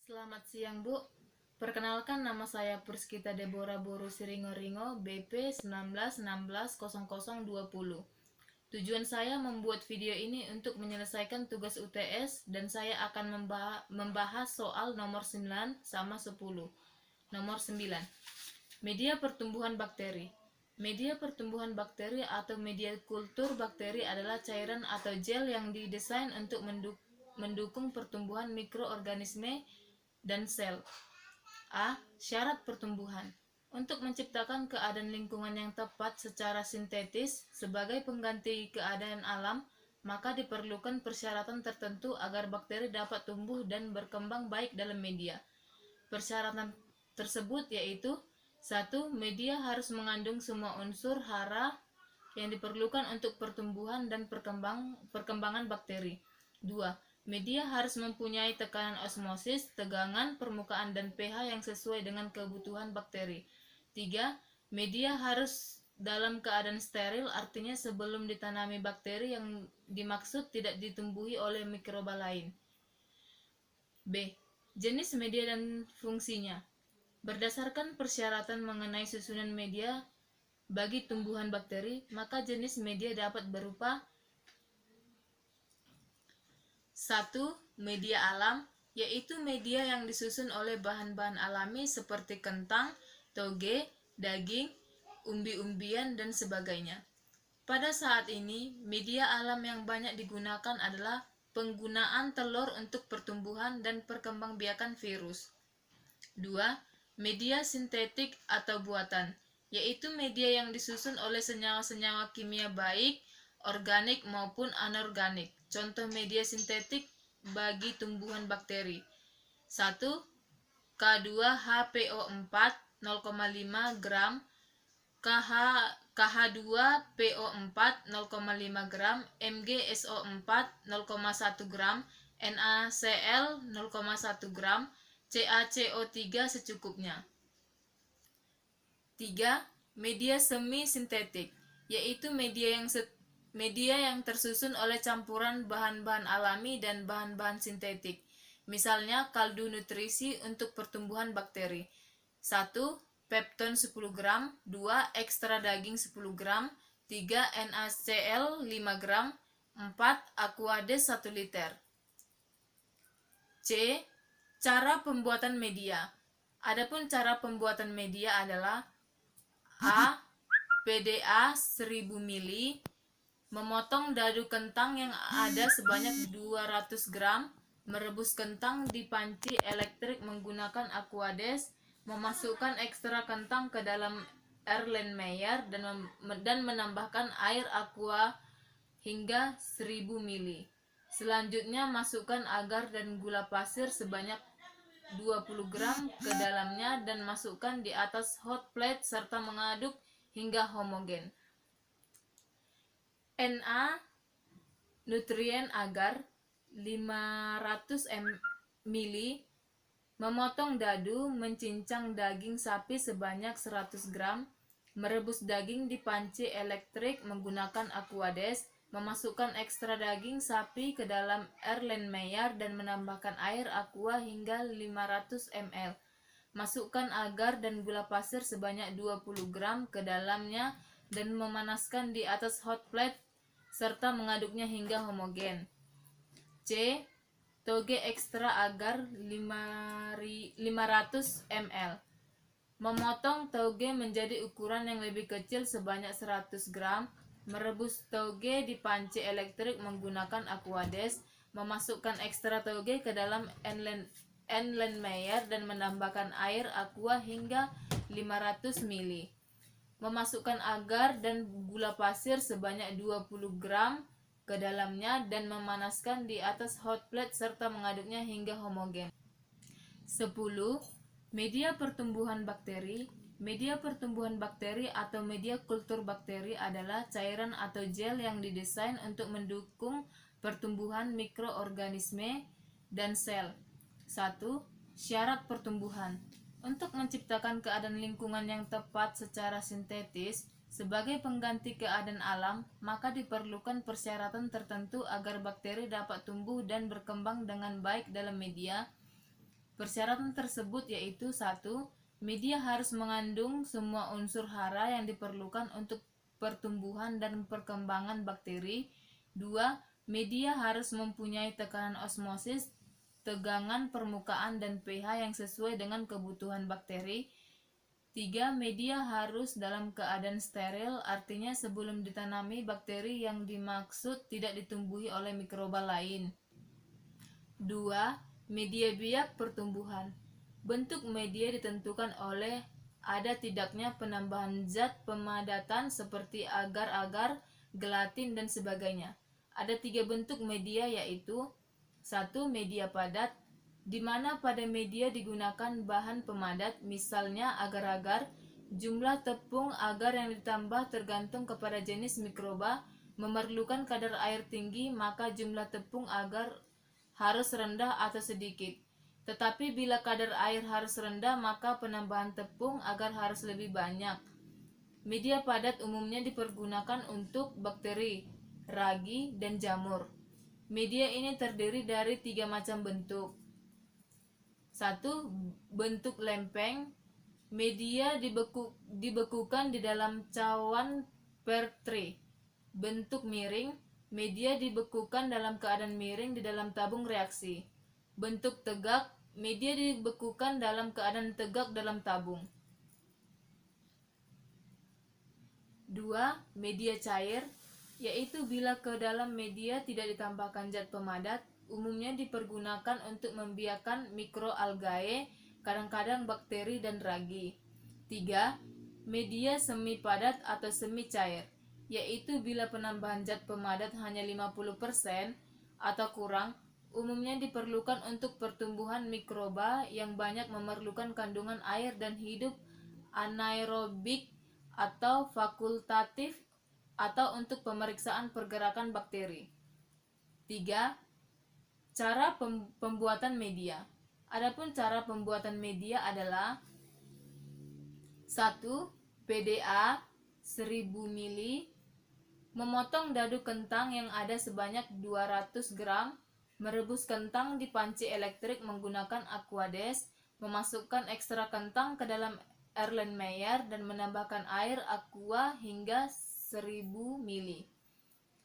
Selamat siang, Bu. Perkenalkan, nama saya Purskita Deborah Boru Siringo-Ringo, BP 19160020. Tujuan saya membuat video ini untuk menyelesaikan tugas UTS dan saya akan membahas soal nomor 9 sama 10. Nomor 9. Media pertumbuhan bakteri. Media pertumbuhan bakteri atau media kultur bakteri adalah cairan atau gel yang didesain untuk mendukung pertumbuhan mikroorganisme dan sel. A. Syarat pertumbuhan. Untuk menciptakan keadaan lingkungan yang tepat secara sintetis sebagai pengganti keadaan alam, maka diperlukan persyaratan tertentu agar bakteri dapat tumbuh dan berkembang baik dalam media. Persyaratan tersebut yaitu: 1. Media harus mengandung semua unsur hara yang diperlukan untuk pertumbuhan dan perkembangan bakteri. 2. Media harus mempunyai tekanan osmosis, tegangan, permukaan, dan pH yang sesuai dengan kebutuhan bakteri. 3. Media harus dalam keadaan steril, artinya sebelum ditanami bakteri yang dimaksud tidak ditumbuhi oleh mikroba lain. B. Jenis media dan fungsinya. Berdasarkan persyaratan mengenai susunan media bagi tumbuhan bakteri, maka jenis media dapat berupa: 1. Media alam, yaitu media yang disusun oleh bahan-bahan alami seperti kentang, toge, daging, umbi-umbian, dan sebagainya. Pada saat ini, media alam yang banyak digunakan adalah penggunaan telur untuk pertumbuhan dan perkembangbiakan virus. 2. Media sintetik atau buatan, yaitu media yang disusun oleh senyawa-senyawa kimia baik, organik maupun anorganik. Contoh media sintetik bagi tumbuhan bakteri: 1. K2HPO4 0,5 gram, KH2PO4 0,5 gram, MgSO4 0,1 gram, NaCl 0,1 gram, CaCO3 secukupnya. 3. Media semi sintetik, yaitu media yang tersusun oleh campuran bahan-bahan alami dan bahan-bahan sintetik. Misalnya kaldu nutrisi untuk pertumbuhan bakteri: 1. Pepton 10 gram, 2. Ekstra daging 10 gram, 3. NaCl 5 gram, 4. Aquades 1 liter. C. Cara pembuatan media. Adapun cara pembuatan media adalah: A. PDA 1000 ml. Memotong dadu kentang yang ada sebanyak 200 gram. Merebus kentang di panci elektrik menggunakan Aquades. Memasukkan ekstra kentang ke dalam Erlenmeyer dan menambahkan air aqua hingga 1000 ml. Selanjutnya masukkan agar dan gula pasir sebanyak 20 gram ke dalamnya dan masukkan di atas hot plate serta mengaduk hingga homogen. Na. Nutrien agar 500 ml. Memotong dadu, mencincang daging sapi sebanyak 100 gram. Merebus daging di panci elektrik menggunakan Aquades. Memasukkan ekstra daging sapi ke dalam Erlenmeyer dan menambahkan air aqua hingga 500 ml. Masukkan agar dan gula pasir sebanyak 20 gram ke dalamnya dan memanaskan di atas hot plate serta mengaduknya hingga homogen. C. Toge ekstra agar 500 ml. Memotong toge menjadi ukuran yang lebih kecil sebanyak 100 gram. Merebus toge di panci elektrik menggunakan Aquades. Memasukkan ekstra toge ke dalam Erlenmeyer dan menambahkan air aqua hingga 500 ml. Memasukkan agar dan gula pasir sebanyak 20 gram ke dalamnya dan memanaskan di atas hot plate serta mengaduknya hingga homogen. 10. Media pertumbuhan bakteri. Media pertumbuhan bakteri atau media kultur bakteri adalah cairan atau gel yang didesain untuk mendukung pertumbuhan mikroorganisme dan sel. 1. Syarat pertumbuhan. Untuk menciptakan keadaan lingkungan yang tepat secara sintetis sebagai pengganti keadaan alam, maka diperlukan persyaratan tertentu agar bakteri dapat tumbuh dan berkembang dengan baik dalam media. Persyaratan tersebut yaitu: 1. Media harus mengandung semua unsur hara yang diperlukan untuk pertumbuhan dan perkembangan bakteri. 2. Media harus mempunyai tekanan osmosis, tegangan permukaan, dan pH yang sesuai dengan kebutuhan bakteri. 3. Media harus dalam keadaan steril, artinya sebelum ditanami, bakteri yang dimaksud tidak ditumbuhi oleh mikroba lain. 2. Media biak pertumbuhan. Bentuk media ditentukan oleh ada tidaknya penambahan zat pemadatan seperti agar-agar, gelatin, dan sebagainya. Ada 3 bentuk media yaitu: 1. Media padat, di mana pada media digunakan bahan pemadat, misalnya agar-agar. Jumlah tepung agar yang ditambah tergantung kepada jenis mikroba. Memerlukan kadar air tinggi, maka jumlah tepung agar harus rendah atau sedikit. Tetapi bila kadar air harus rendah, maka penambahan tepung agar harus lebih banyak. Media padat umumnya dipergunakan untuk bakteri, ragi, dan jamur. Media ini terdiri dari 3 macam bentuk. 1. Bentuk lempeng. Media dibekukan di dalam cawan Petri. Bentuk miring. Media dibekukan dalam keadaan miring di dalam tabung reaksi. Bentuk tegak. Media dibekukan dalam keadaan tegak dalam tabung. 2. Media cair, yaitu bila ke dalam media tidak ditambahkan zat pemadat, umumnya dipergunakan untuk membiakkan mikroalgae, kadang-kadang bakteri dan ragi. 3. Media semi padat atau semi cair, yaitu bila penambahan zat pemadat hanya 50% atau kurang, umumnya diperlukan untuk pertumbuhan mikroba yang banyak memerlukan kandungan air dan hidup anaerobik atau fakultatif, atau untuk pemeriksaan pergerakan bakteri. 3. Cara pembuatan media. Adapun cara pembuatan media adalah: 1. PDA 1000 ml. Memotong dadu kentang yang ada sebanyak 200 gram. Merebus kentang di panci elektrik menggunakan Aquades. Memasukkan ekstra kentang ke dalam Erlenmeyer dan menambahkan air aqua hingga 1000 ml.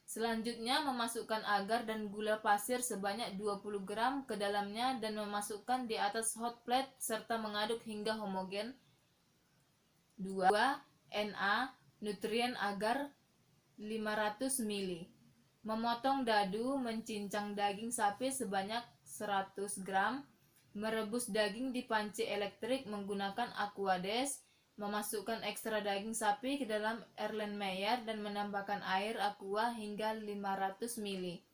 Selanjutnya memasukkan agar dan gula pasir sebanyak 20 gram ke dalamnya dan memasukkan di atas hot plate serta mengaduk hingga homogen. 2. Na nutrien agar 500 ml. Memotong dadu, mencincang daging sapi sebanyak 100 gram. Merebus daging di panci elektrik menggunakan Aquades. Memasukkan ekstra daging sapi ke dalam Erlenmeyer dan menambahkan air aqua hingga 500 ml.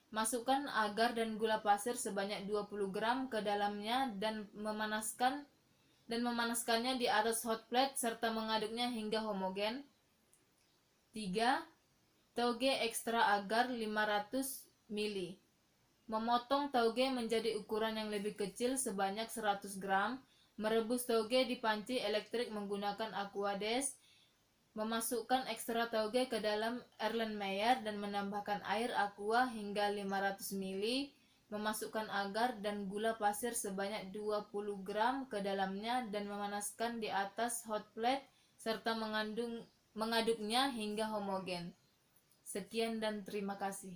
Masukkan agar dan gula pasir sebanyak 20 gram ke dalamnya dan memanaskannya di atas hot plate serta mengaduknya hingga homogen. 3. Tauge ekstra agar 500 ml. Memotong tauge menjadi ukuran yang lebih kecil sebanyak 100 gram. Merebus tauge di panci elektrik menggunakan Aquades. Memasukkan ekstra tauge ke dalam Erlenmeyer dan menambahkan air aqua hingga 500 ml. Memasukkan agar dan gula pasir sebanyak 20 gram ke dalamnya dan memanaskan di atas hot plate serta mengaduknya hingga homogen. Sekian dan terima kasih.